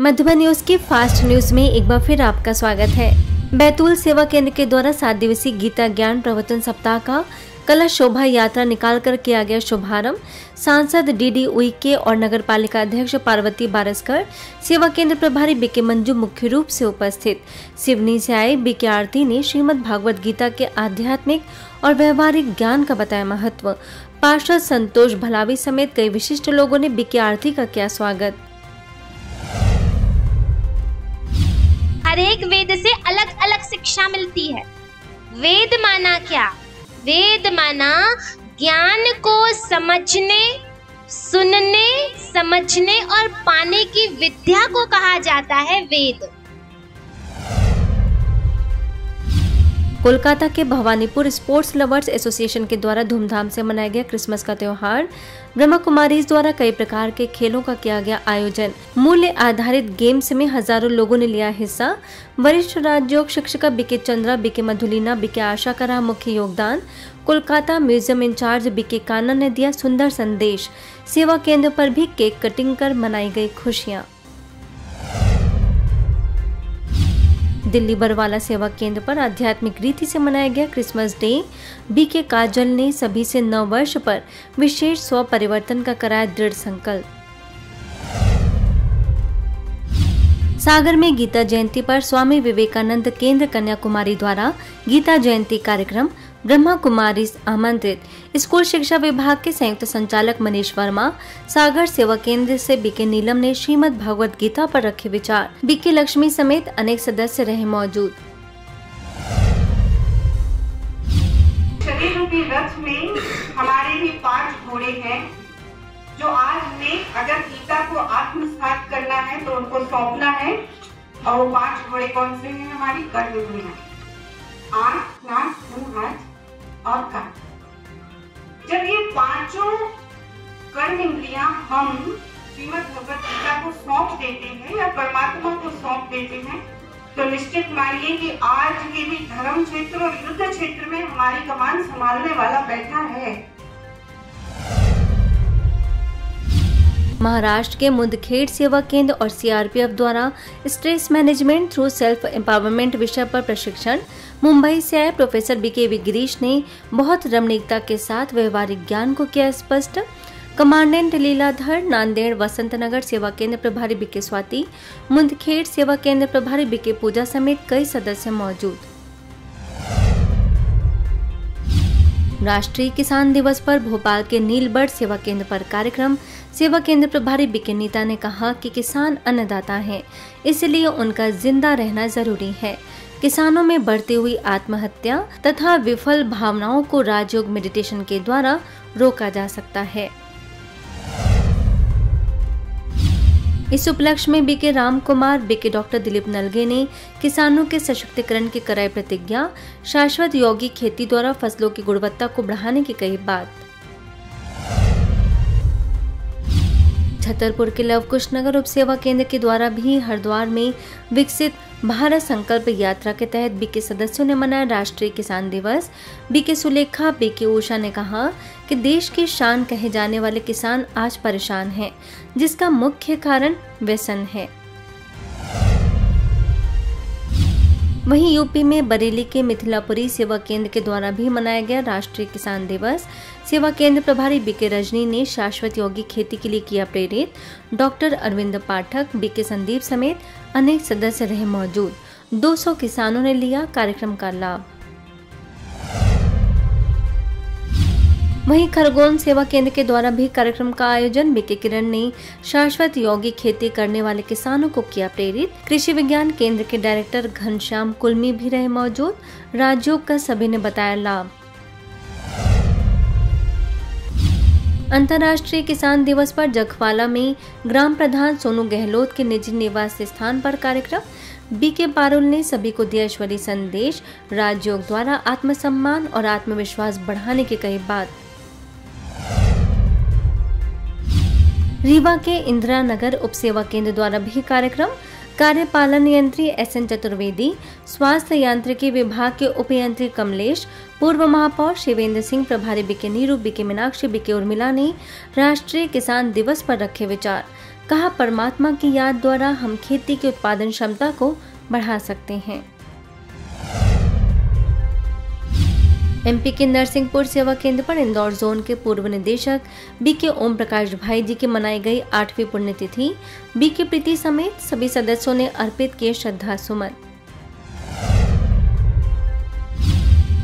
Madhuban news के fast news में एक बार फिर आपका स्वागत है। बैतूल सेवा केंद्र के द्वारा 7 दिवसीय गीता ज्ञान प्रवचन सप्ताह का कलश शोभा यात्रा निकालकर किया गया शुभारंभ। सांसद डीडी उइके और नगर पालिका अध्यक्ष पार्वती बारस्कर, सेवा केंद्र प्रभारी बीके मंजू मुख्य रूप से उपस्थित। सिवनी से आए बीके आरती ने श्रीमद् भागवत गीता के आध्यात्मिक और व्यवहारिक ज्ञान का बताया महत्व। पार्षद संतोष भलावी समेत कई विशिष्ट लोगों ने बीके आरती का किया स्वागत। हर एक वेद से अलग अलग शिक्षा मिलती है। वेद माना क्या? वेद माना ज्ञान को समझने, सुनने, समझने और पाने की विद्या को कहा जाता है वेद। कोलकाता के भवानीपुर स्पोर्ट्स लवर्स एसोसिएशन के द्वारा धूमधाम से मनाया गया क्रिसमस का त्योहार। ब्रह्मा कुमारीज द्वारा कई प्रकार के खेलों का किया गया आयोजन। मूल्य आधारित गेम्स में हजारों लोगों ने लिया हिस्सा। वरिष्ठ राजयोग शिक्षिका बीके चंद्रा, बीके मधुलिना, बीके आशा का रहा मुख्य योगदान। कोलकाता म्यूजियम इंचार्ज बीके कानन ने दिया सुंदर संदेश। सेवा केंद्र पर भी केक कटिंग कर मनाई गई खुशियाँ। दिल्ली बरवाला सेवा केंद्र पर आध्यात्मिक रीति से मनाया गया क्रिसमस डे। बीके काजल ने सभी से नव वर्ष पर विशेष स्व परिवर्तन का कराया दृढ़ संकल्प। सागर में गीता जयंती पर स्वामी विवेकानंद केंद्र कन्याकुमारी द्वारा गीता जयंती कार्यक्रम। ब्रह्मा कुमारी आमंत्रित। स्कूल शिक्षा विभाग के संयुक्त संचालक मनीष वर्मा, सागर सेवा केंद्र से बीके नीलम ने श्रीमद् भागवत गीता पर रखे विचार। बीके लक्ष्मी समेत अनेक सदस्य रहे मौजूद। शरीर रूपी रथ में हमारे भी 5 घोड़े हैं, जो आज हमें अगर गीता को आत्मसात करना है तो उनको सौंपना है। और वो 5 घोड़े कौन से हैं? हमारी कर्म इंद्रियां, आंख, नाक, मुंह, हाथ और कान। जब ये 5 कर्म इंद्रियां हम श्रीमद् भगवत गीता को सौंप देते हैं या परमात्मा को सौंप देते हैं, तो निश्चित मानिए कि आज के भी धर्म क्षेत्र और युद्ध क्षेत्र में हमारी कमान संभालने वाला बैठा है। महाराष्ट्र के मुंदखेड़ सेवा केंद्र और सीआरपीएफ द्वारा stress management through self empowerment विषय पर प्रशिक्षण। मुंबई से आए प्रोफेसर बीके गिरीश ने बहुत रमणीकता के साथ व्यवहारिक ज्ञान को किया स्पष्ट। कमांडेंट लीलाधर, नांदेड़ वसंत नगर सेवा केंद्र प्रभारी बीके स्वाति, मुंदखेड़ सेवा केंद्र प्रभारी बीके पूजा समेत कई सदस्य मौजूद। राष्ट्रीय किसान दिवस पर भोपाल के नीलबर्ड सेवा केंद्र पर कार्यक्रम। सेवा केंद्र प्रभारी बीके नीता ने कहा कि किसान अन्नदाता हैं, इसलिए उनका जिंदा रहना जरूरी है। किसानों में बढ़ती हुई आत्महत्या तथा विफल भावनाओं को राजयोग मेडिटेशन के द्वारा रोका जा सकता है। इस उपलक्ष्य में BK Ram Kumar, BK doctor Dilip Nalge ने किसानों के सशक्तिकरण की कराई प्रतिज्ञा। शाश्वत योगी खेती द्वारा फसलों की गुणवत्ता को बढ़ाने की कही बात। छतरपुर के लवकुश नगर उप सेवा केंद्र के द्वारा भी हरिद्वार में विकसित भारत संकल्प यात्रा के तहत बीके सदस्यों ने मनाया राष्ट्रीय किसान दिवस। बीके सुलेखा, बीके उषा ने कहा कि देश की शान कहे जाने वाले किसान आज परेशान हैं, जिसका मुख्य कारण व्यसन है। वहीं यूपी में बरेली के मिथिलापुरी सेवा केंद्र के द्वारा भी मनाया गया राष्ट्रीय किसान दिवस। सेवा केंद्र प्रभारी बीके रजनी ने शाश्वत योगी खेती के लिए किया प्रेरित। डॉक्टर अरविंद पाठक, बीके संदीप समेत अनेक सदस्य रहे मौजूद। 200 किसानों ने लिया कार्यक्रम का लाभ। वहीं खरगोन सेवा केंद्र के द्वारा भी कार्यक्रम का आयोजन। बीके किरण ने शाश्वत योगी खेती करने वाले किसानों को किया प्रेरित। कृषि विज्ञान केंद्र के डायरेक्टर घनश्याम कुलमी भी रहे मौजूद। राजयोग का सभी ने बताया लाभ। अंतर्राष्ट्रीय किसान दिवस पर जखवाला में ग्राम प्रधान सोनू गहलोत के निजी निवास स्थान पर कार्यक्रम। बीके पारुल ने सभी को दिया ईश्वरीय संदेश। राजयोग द्वारा आत्मसम्मान और आत्मविश्वास बढ़ाने की कही बात। रीवा के इंदिरा नगर उप सेवा केंद्र द्वारा भी कार्यक्रम। कार्यपालन यंत्री SN चतुर्वेदी, स्वास्थ्य यांत्रिकी विभाग के उप यंत्री कमलेश, पूर्व महापौर शिवेंद्र सिंह, प्रभारी BK Neeru, BK Meenakshi, BK Urmila ने राष्ट्रीय किसान दिवस पर रखे विचार। कहा, परमात्मा की याद द्वारा हम खेती की उत्पादन क्षमता को बढ़ा सकते हैं। एमपी के नरसिंहपुर सेवा केंद्र पर इंदौर जोन के पूर्व निदेशक बीके ओम प्रकाश भाई जी की मनाई गई 8वीं पुण्यतिथि। बीके प्रीति समेत सभी सदस्यों ने अर्पित किए श्रद्धा सुमन।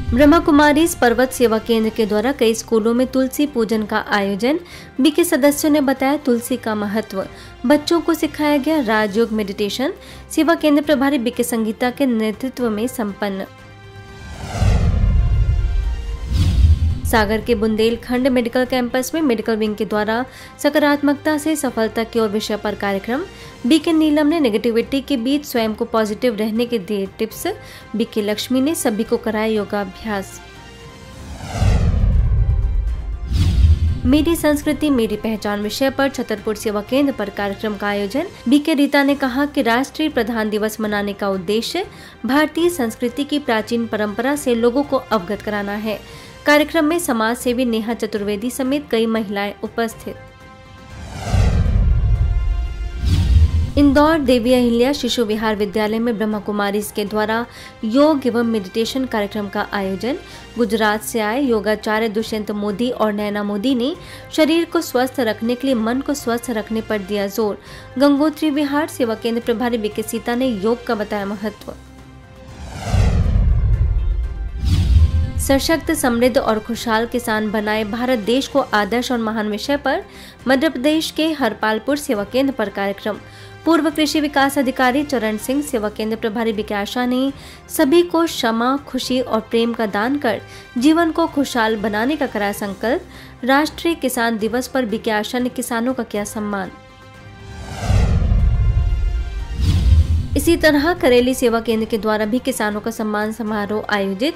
ब्रह्मा कुमारीज पर्वत सेवा केंद्र के द्वारा कई स्कूलों में तुलसी पूजन का आयोजन। बीके सदस्यों ने बताया तुलसी का महत्व। बच्चों को सिखाया गया राजयोग मेडिटेशन। सेवा केंद्र प्रभारी बीके संगीता के नेतृत्व में संपन्न। सागर के बुंदेलखंड मेडिकल कैंपस में मेडिकल विंग के द्वारा सकारात्मकता से सफलता की ओर विषय पर कार्यक्रम। बीके नीलम ने नेगेटिविटी के बीच स्वयं को पॉजिटिव रहने के दिए टिप्स। बीके लक्ष्मी ने सभी को कराया योगाभ्यास। मेरी संस्कृति मेरी पहचान विषय पर छतरपुर सेवा केंद्र पर कार्यक्रम का आयोजन। बीके रीता ने कहा कि राष्ट्रीय प्रधान दिवस मनाने का उद्देश्य भारतीय संस्कृति की प्राचीन परंपरा से लोगों को अवगत कराना है। कार्यक्रम में समाज सेवी नेहा चतुर्वेदी समेत कई महिलाएं उपस्थित। इंदौर देवी अहिल्या शिशु विहार विद्यालय में ब्रह्मा कुमारीज के द्वारा योग एवं मेडिटेशन कार्यक्रम का आयोजन। गुजरात से आए योगाचार्य दुष्यंत मोदी और नैना मोदी ने शरीर को स्वस्थ रखने के लिए मन को स्वस्थ रखने पर दिया जोर। गंगोत्री विहार सेवा केंद्र प्रभारी बीके सीता ने योग का बताया महत्व। सशक्त, समृद्ध और खुशहाल किसान बनाए भारत देश को आदर्श और महान विषय पर मध्य प्रदेश के हरपालपुर सेवा केंद्र पर कार्यक्रम। पूर्व कृषि विकास अधिकारी चरण सिंह सेवा केंद्र प्रभारी बीके आशा ने सभी को क्षमा, खुशी और प्रेम का दान कर जीवन को खुशहाल बनाने का कराया संकल्प। राष्ट्रीय किसान दिवस पर बीके आशा ने किसानों का किया सम्मान। इसी तरह करेली सेवा केंद्र के द्वारा भी किसानों का सम्मान समारोह आयोजित।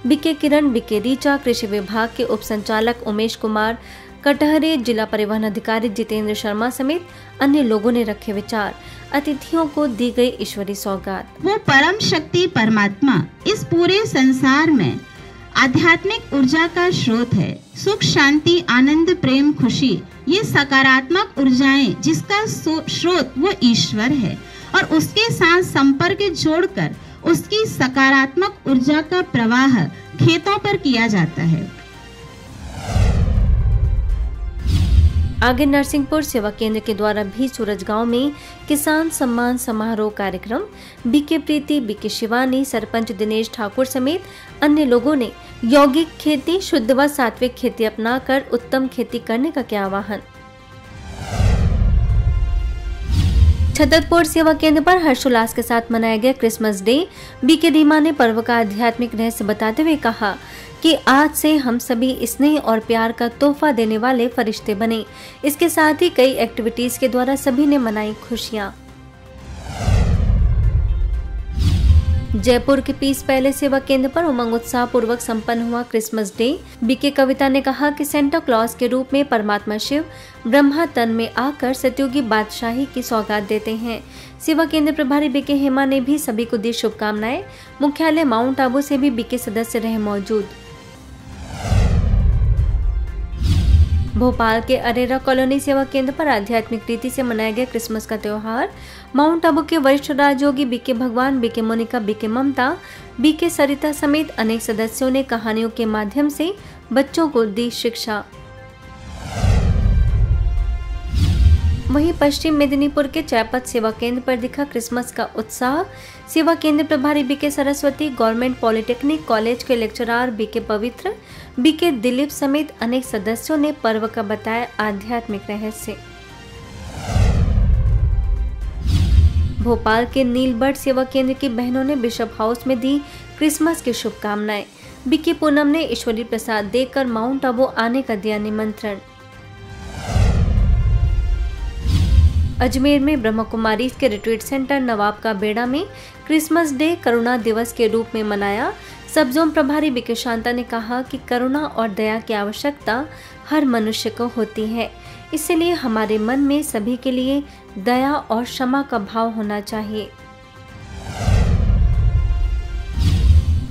बीके किरण, बीके रीचा, कृषि विभाग के उप संचालक उमेश कुमार कटहरे, जिला परिवहन अधिकारी जितेंद्र शर्मा समेत अन्य लोगों ने रखे विचार। अतिथियों को दी गई ईश्वरी सौगात। वो परम शक्ति परमात्मा इस पूरे संसार में आध्यात्मिक ऊर्जा का स्रोत है। सुख, शांति, आनंद, प्रेम, खुशी, ये सकारात्मक ऊर्जाएं जिसका स्रोत वो ईश्वर है और उसके साथ संपर्क जोड़कर उसकी सकारात्मक ऊर्जा का प्रवाह खेतों पर किया जाता है। आगे नरसिंहपुर सेवा केंद्र के द्वारा भी सूरजगांव में किसान सम्मान समारोह कार्यक्रम। बीके प्रीति, बीके शिवानी, सरपंच दिनेश ठाकुर समेत अन्य लोगों ने यौगिक खेती, शुद्ध व सात्विक खेती अपनाकर उत्तम खेती करने का किया आह्वान। छतरपुर सेवा केंद्र पर हर्षोल्लास के साथ मनाया गया क्रिसमस डे। बीके रीमा ने पर्व का आध्यात्मिक रहस्य बताते हुए कहा कि आज से हम सभी स्नेह और प्यार का तोहफा देने वाले फरिश्ते बने। इसके साथ ही कई एक्टिविटीज के द्वारा सभी ने मनाई खुशियां। जयपुर के पीस पैलेस सेवा केंद्र पर उमंग उत्साह पूर्वक संपन्न हुआ क्रिसमस डे। बीके कविता ने कहा कि सेंटा क्लॉज के रूप में परमात्मा शिव ब्रह्मा तन में आकर सतयुगी बादशाही की सौगात देते हैं। सेवा केंद्र प्रभारी बीके हेमा ने भी सभी को दी शुभकामनाएं। मुख्यालय माउंट आबू से भी बीके सदस्य रहे मौजूद। भोपाल के अरेरा कॉलोनी सेवा केंद्र पर आध्यात्मिक रीति से मनाया गया क्रिसमस का त्योहार। माउंट आबू के वरिष्ठ राजयोगी बीके भगवान, बीके मोनिका, बीके ममता, बीके सरिता समेत अनेक सदस्यों ने कहानियों के माध्यम से बच्चों को दी शिक्षा। वहीं पश्चिम मेदिनीपुर के चैपत सेवा केंद्र पर दिखा क्रिसमस का उत्साह। सेवा केंद्र प्रभारी BK Saraswati, government polytechnic college के lecturer BK Pavitra, BK Dilip समेत अनेक सदस्यों ने पर्व का बताया आध्यात्मिक रहस्य। भोपाल के नीलबर्ड सेवा केंद्र की बहनों ने बिशप हाउस में दी क्रिसमस की शुभकामनाएं। बीके पूनम ने ईश्वरी प्रसाद देकर माउंट आबू आने का दिया निमंत्रण। अजमेर में ब्रह्मा कुमारीज के रिट्रीट सेंटर नवाब का बेड़ा में क्रिसमस डे करुणा दिवस के रूप में मनाया। सब जोन प्रभारी बीके शांता ने कहा कि करुणा और दया की आवश्यकता हर मनुष्य को होती है, इसलिए हमारे मन में सभी के लिए दया और क्षमा का भाव होना चाहिए।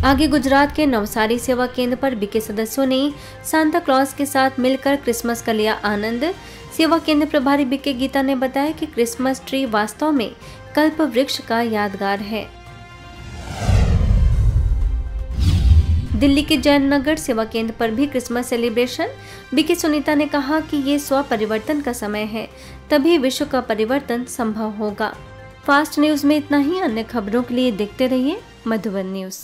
आगे गुजरात के नवसारी सेवा केंद्र पर बीके सदस्यों ने सांता क्लॉज के साथ मिलकर क्रिसमस का लिया आनंद। सेवा केंद्र प्रभारी बीके गीता ने बताया कि क्रिसमस ट्री वास्तव में कल्प वृक्ष का यादगार है। दिल्ली के जयनगर सेवा केंद्र पर भी क्रिसमस सेलिब्रेशन। बीके सुनीता ने कहा कि ये स्व परिवर्तन का समय है, तभी विश्व का परिवर्तन संभव होगा। फास्ट न्यूज में इतना ही। अन्य खबरों के लिए देखते रहिए मधुबन न्यूज।